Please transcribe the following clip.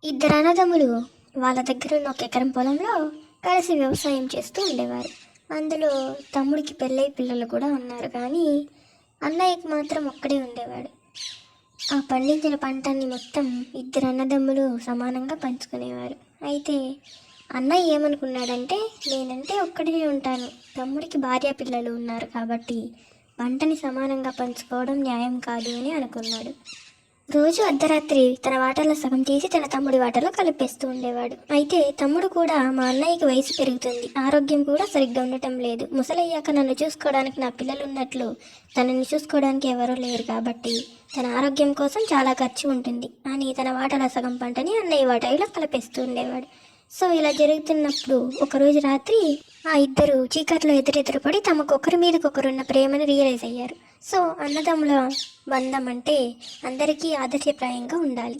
ఇద్దరు అన్నదమ్ములు వాళ్ళ దగ్గర ఉన్న 1 ఎకరం పొలంలో కలిసి వ్యవసాయం చేస్తూ ఉండేవారు. అందులో తమ్ముడికి పెళ్ళై పిల్లలు కూడా ఉన్నారు. కానీ అన్నయ్యకి మాత్రం ఒక్కడే ఉండేవాడు. ఆ పండించిన పంటని మొత్తం ఇద్దరు అన్నదమ్ములు సమానంగా పంచుకునేవారు. అయితే అన్నయ్య ఏమనుకున్నాడంటే, నేనంటే ఒక్కడే ఉంటాను, తమ్ముడికి భార్య పిల్లలు ఉన్నారు కాబట్టి పంటని సమానంగా పంచుకోవడం న్యాయం కాదు అని అనుకున్నాడు. రోజు అర్ధరాత్రి తన వాటాలో సగం తీసి తన తమ్ముడి వాటాలో కలిపేస్తూ ఉండేవాడు. అయితే తమ్ముడు కూడా, మా అన్నయ్యకి వయసు పెరుగుతుంది, ఆరోగ్యం కూడా సరిగ్గా ఉండటం లేదు, ముసలయ్యాక నన్ను చూసుకోవడానికి నా పిల్లలు ఉన్నట్లు తనని చూసుకోవడానికి ఎవరూ లేరు కాబట్టి తన ఆరోగ్యం కోసం చాలా ఖర్చు ఉంటుంది అని తన వాటాలో సగం పంటని అన్నయ్య వాటాలో కలిపేస్తూ ఉండేవాడు. సో ఇలా జరుగుతున్నప్పుడు ఒకరోజు రాత్రి ఆ ఇద్దరు చీకట్లో ఎదురెదురుపడి తమకు ఒకరి మీదకొకరున్న ప్రేమను రియలైజ్ అయ్యారు. సో అన్నదమ్ముల బంధం అంటే అందరికీ ఆదర్శప్రాయంగా ఉండాలి.